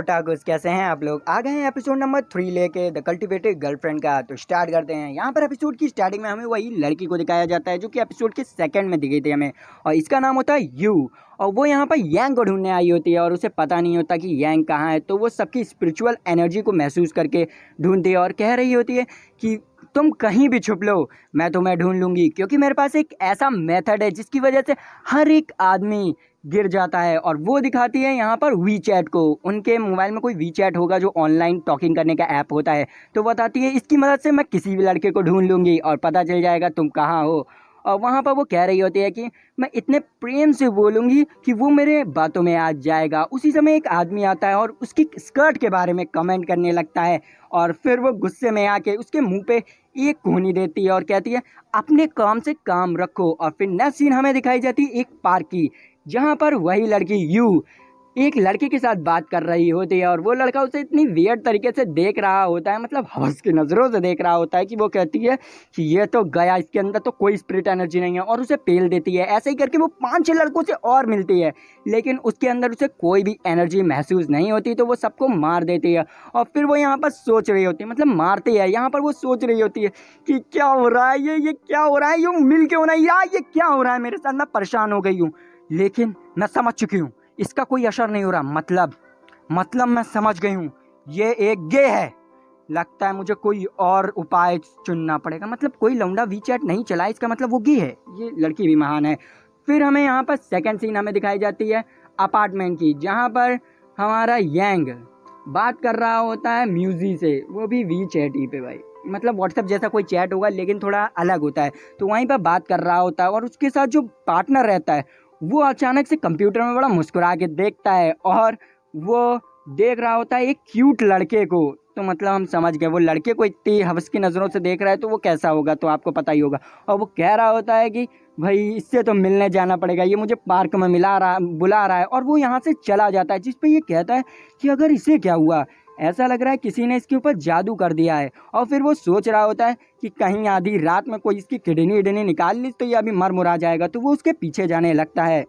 ओटाकुस, कैसे हैं आप लोग। आ गए हैं एपिसोड नंबर 3 लेके द कल्टिवेटेड गर्लफ्रेंड का। तो स्टार्ट करते हैं। यहाँ पर एपिसोड की स्टार्टिंग में हमें वही लड़की को दिखाया जाता है जो कि एपिसोड के सेकंड में दिखी थी हमें, और इसका नाम होता है यू। और वो यहाँ पर यांग को ढूंढने आई होती है और उसे पता नहीं होता कि यांग कहाँ है। तो वो सबकी स्पिरिचुअल एनर्जी को महसूस करके ढूंढती है और कह रही होती है कि तुम कहीं भी छुप लो, मैं तुम्हें ढूंढ लूँगी, क्योंकि मेरे पास एक ऐसा मेथड है जिसकी वजह से हर एक आदमी गिर जाता है। और वो दिखाती है यहाँ पर वी चैट को। उनके मोबाइल में कोई वी चैट होगा जो ऑनलाइन टॉकिंग करने का ऐप होता है। तो बताती है इसकी मदद से मैं किसी भी लड़के को ढूंढ लूँगी और पता चल जाएगा तुम कहाँ हो। और वहाँ पर वो कह रही होती है कि मैं इतने प्रेम से बोलूँगी कि वो मेरे बातों में आ जाएगा। उसी समय एक आदमी आता है और उसकी स्कर्ट के बारे में कमेंट करने लगता है, और फिर वो गुस्से में आके उसके मुंह पे एक कोहनी देती है और कहती है अपने काम से काम रखो। और फिर नेक्स्ट सीन हमें दिखाई जाती है एक पार्क की, जहाँ पर वही लड़की यू एक लड़के के साथ बात कर रही होती है, और वो लड़का उसे इतनी वियर्ड तरीके से देख रहा होता है, मतलब हवस की नज़रों से देख रहा होता है कि वो कहती है कि ये तो गया, इसके अंदर तो कोई स्पिरिट एनर्जी नहीं है, और उसे पेल देती है। ऐसे ही करके वो 5-6 लड़कों से और मिलती है, लेकिन उसके अंदर उसे कोई भी एनर्जी महसूस नहीं होती, तो वो सबको मार देती है। और फिर वो यहाँ पर सोच रही होती है, मतलब मारती है, यहाँ पर वो सोच रही होती है कि क्या हो रहा है, ये क्या हो रहा है, यूँ मिल क्यों नहीं यार, ये क्या हो रहा है मेरे साथ, मैं परेशान हो गई हूँ। लेकिन मैं समझ चुकी हूँ इसका कोई असर नहीं हो रहा। मतलब मैं समझ गई हूँ, ये एक गे है। लगता है मुझे कोई और उपाय चुनना पड़ेगा। मतलब कोई लौंडा वी चैट नहीं चला, इसका मतलब वो गे है। ये लड़की भी महान है। फिर हमें यहाँ पर सेकंड सीन हमें दिखाई जाती है अपार्टमेंट की, जहाँ पर हमारा यांग बात कर रहा होता है म्यूजी से, वो भी वी चैट ही पे भाई, मतलब व्हाट्सएप जैसा कोई चैट होगा लेकिन थोड़ा अलग होता है। तो वहीं पर बात कर रहा होता है, और उसके साथ जो पार्टनर रहता है वो अचानक से कंप्यूटर में बड़ा मुस्कुरा के देखता है, और वो देख रहा होता है एक क्यूट लड़के को। तो मतलब हम समझ गए, वो लड़के को इतनी हवस की नज़रों से देख रहा है तो वो कैसा होगा, तो आपको पता ही होगा। और वो कह रहा होता है कि भाई इससे तो मिलने जाना पड़ेगा, ये मुझे पार्क में बुला रहा है। और वो यहाँ से चला जाता है, जिस पे ये कहता है कि अगर इसे क्या हुआ, ऐसा लग रहा है किसी ने इसके ऊपर जादू कर दिया है। और फिर वो सोच रहा होता है कि कहीं आधी रात में कोई इसकी किडनी निकाल ली तो ये अभी मर मुरा जाएगा। तो वो उसके पीछे जाने लगता है,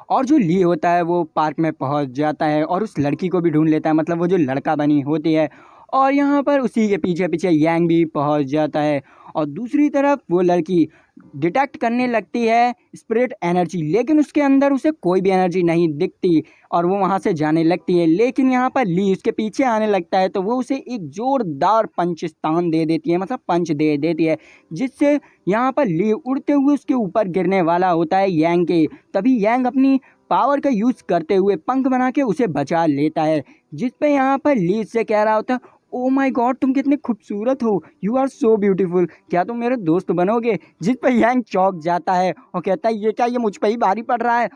और जो ली होता है वो पार्क में पहुंच जाता है और उस लड़की को भी ढूंढ लेता है, मतलब वो जो लड़का बनी होती है। और यहाँ पर उसी के पीछे पीछे यांग भी पहुंच जाता है, और दूसरी तरफ वो लड़की डिटेक्ट करने लगती है स्पिरिट एनर्जी, लेकिन उसके अंदर उसे कोई भी एनर्जी नहीं दिखती, और वो वहाँ से जाने लगती है। लेकिन यहाँ पर ली उसके पीछे आने लगता है, तो वो उसे एक जोरदार पंचस्तान दे देती है, मतलब पंच दे देती है, जिससे यहाँ पर ली उड़ते हुए उसके ऊपर गिरने वाला होता है यांग के। तभी यांग अपनी पावर का यूज़ करते हुए पंख बना के उसे बचा लेता है, जिस पे यहाँ पर ली से कह रहा होता है ओ माय गॉड, तुम कितने खूबसूरत हो, यू आर सो ब्यूटीफुल, क्या तुम मेरे दोस्त बनोगे। जिस पर यांग चौंक जाता है और कहता है ये क्या, ये मुझ पर ही भारी पड़ रहा है।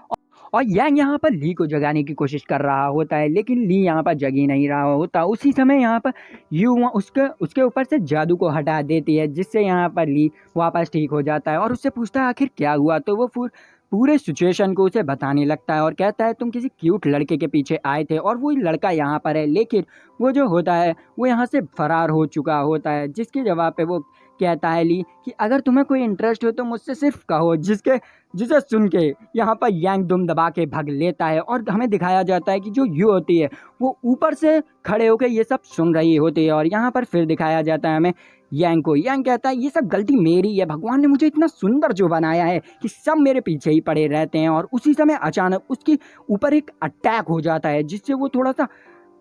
और यांग यहाँ पर ली को जगाने की कोशिश कर रहा होता है, लेकिन ली यहाँ पर जग ही नहीं रहा होता। उसी समय यहाँ पर यू उसके ऊपर से जादू को हटा देती है, जिससे यहाँ पर ली वापस ठीक हो जाता है और उससे पूछता है आखिर क्या हुआ। तो वो पूरे सिचुएशन को उसे बताने लगता है और कहता है तुम किसी क्यूट लड़के के पीछे आए थे और वो लड़का यहाँ पर है, लेकिन वो जो होता है वो यहाँ से फरार हो चुका होता है। जिसके जवाब पे वो कहता है ली कि अगर तुम्हें कोई इंटरेस्ट हो तो मुझसे सिर्फ कहो। जिसे सुन के यहाँ पर यांग दुम दबा के भाग लेता है, और हमें दिखाया जाता है कि जो यू होती है वो ऊपर से खड़े होकर ये सब सुन रही होती है। और यहाँ पर फिर दिखाया जाता है हमें यांग को। यांग कहता है ये सब गलती मेरी है, भगवान ने मुझे इतना सुंदर जो बनाया है कि सब मेरे पीछे ही पड़े रहते हैं। और उसी समय अचानक उसके ऊपर एक अटैक हो जाता है, जिससे वो थोड़ा सा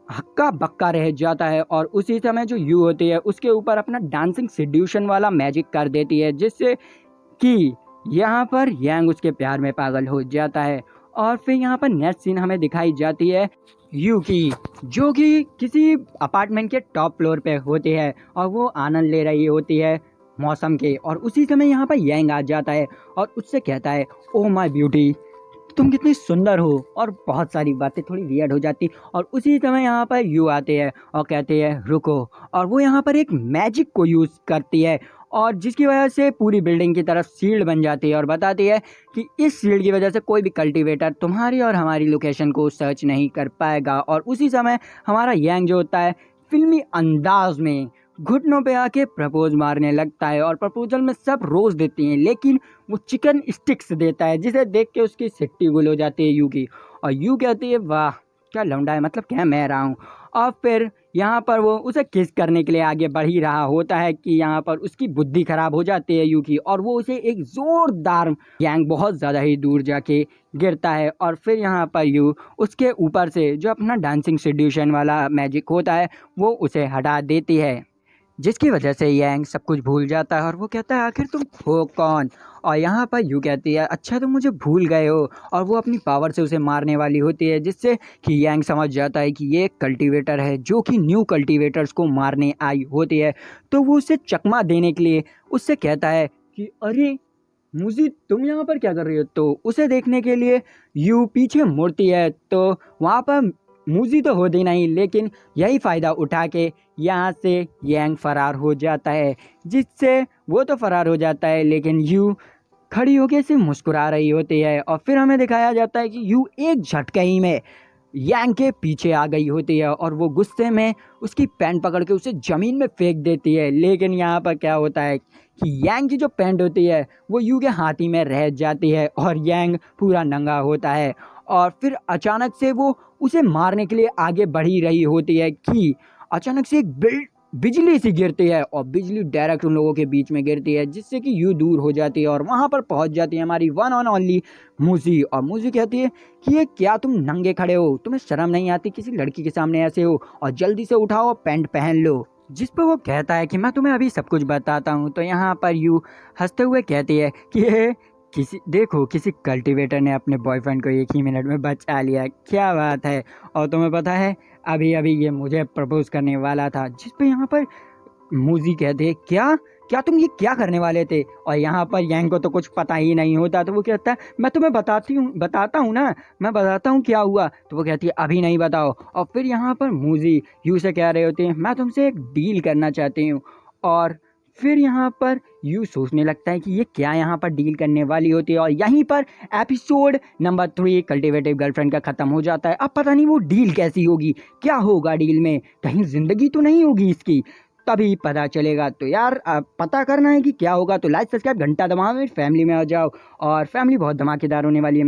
हक्का बक्का रह जाता है, और उसी समय जो यू होती है उसके ऊपर अपना डांसिंग सेड्यूशन वाला मैजिक कर देती है, जिससे कि यहाँ पर यांग उसके प्यार में पागल हो जाता है। और फिर यहाँ पर नेक्स्ट सीन हमें दिखाई जाती है यू की, जो कि किसी अपार्टमेंट के टॉप फ्लोर पे होती है और वो आनंद ले रही होती है मौसम के। और उसी समय यहाँ पर यांग आ जाता है और उससे कहता है ओ माय ब्यूटी, तुम कितनी सुंदर हो। और बहुत सारी बातें थोड़ी वियर्ड हो जाती। और उसी समय यहाँ पर यू आते हैं और कहते हैं रुको, और वो यहाँ पर एक मैजिक को यूज़ करती है, और जिसकी वजह से पूरी बिल्डिंग की तरफ शील्ड बन जाती है, और बताती है कि इस शील्ड की वजह से कोई भी कल्टीवेटर तुम्हारी और हमारी लोकेशन को सर्च नहीं कर पाएगा। और उसी समय हमारा यांग जो होता है फिल्मी अंदाज में घुटनों पे आके प्रपोज मारने लगता है, और प्रपोजल में सब रोज़ देती हैं, लेकिन वो चिकन स्टिक्स देता है, जिसे देख के उसकी सिट्टी गुल हो जाती है यू की। और यू कहती है वाह क्या लौंडा है, मतलब क्या मैं रहा हूँ। और फिर यहाँ पर वो उसे किस करने के लिए आगे बढ़ ही रहा होता है कि यहाँ पर उसकी बुद्धि खराब हो जाती है यू की, और वो उसे एक ज़ोरदार यांग बहुत ज़्यादा ही दूर जाके गिरता है। और फिर यहाँ पर यू उसके ऊपर से जो अपना डांसिंग सेड्यूशन वाला मैजिक होता है वो उसे हटा देती है, जिसकी वजह से यांग सब कुछ भूल जाता है और वो कहता है आखिर तुम हो कौन। और यहाँ पर यू कहती है अच्छा तुम मुझे भूल गए हो, और वो अपनी पावर से उसे मारने वाली होती है, जिससे कि यांग समझ जाता है कि ये एक कल्टीवेटर है जो कि न्यू कल्टीवेटर्स को मारने आई होती है। तो वो उसे चकमा देने के लिए उससे कहता है कि अरे मुझे तुम यहाँ पर क्या कर रही हो। तो उसे देखने के लिए यू पीछे मुड़ती है, तो वहाँ पर मूजी तो होती नहीं, लेकिन यही फ़ायदा उठा के यहाँ से यांग फरार हो जाता है, जिससे वो तो फरार हो जाता है लेकिन यू खड़ी होके सिर्फ मुस्कुरा रही होती है। और फिर हमें दिखाया जाता है कि यू एक झटके ही में यांग के पीछे आ गई होती है और वो गुस्से में उसकी पैंट पकड़ के उसे ज़मीन में फेंक देती है। लेकिन यहाँ पर क्या होता है कि यांग की जो पैंट होती है वो यू के हाथ ही में रह जाती है और यांग पूरा नंगा होता है। और फिर अचानक से वो उसे मारने के लिए आगे बढ़ी रही होती है कि अचानक से एक बिजली सी गिरती है और बिजली डायरेक्ट उन लोगों के बीच में गिरती है, जिससे कि यू दूर हो जाती है और वहाँ पर पहुँच जाती है हमारी वन ऑन ओनली मूजी। और मूजी कहती है कि ये क्या तुम नंगे खड़े हो, तुम्हें शर्म नहीं आती किसी लड़की के सामने ऐसे हो, और जल्दी से उठाओ और पैंट पहन लो। जिस पर वो कहता है कि मैं तुम्हें अभी सब कुछ बताता हूँ। तो यहाँ पर यू हंसते हुए कहती है कि ये किसी कल्टीवेटर ने अपने बॉयफ्रेंड को एक ही मिनट में बचा लिया, क्या बात है। और तुम्हें पता है अभी अभी ये मुझे प्रपोज करने वाला था। जिस पे यहाँ पर मूजी कहते हैं क्या क्या तुम ये क्या करने वाले थे। और यहाँ पर यांग को तो कुछ पता ही नहीं होता, तो वो कहता है मैं तुम्हें बताता हूँ ना, मैं बताता हूँ क्या हुआ। तो वो कहती है अभी नहीं बताओ। और फिर यहाँ पर मूजी यू से कह रहे होते हैं मैं तुमसे एक डील करना चाहती हूँ। और फिर यहाँ पर यू सोचने लगता है कि ये क्या यहाँ पर डील करने वाली होती है। और यहीं पर एपिसोड नंबर 3 कल्टिवेटिव गर्लफ्रेंड का ख़त्म हो जाता है। अब पता नहीं वो डील कैसी होगी, क्या होगा डील में, कहीं ज़िंदगी तो नहीं होगी इसकी, तभी पता चलेगा। तो यार पता करना है कि क्या होगा, तो लाइक सब्सक्राइब घंटा दबाओ, मेरी फैमिली में आ जाओ। और फैमिली बहुत धमाकेदार होने वाली है।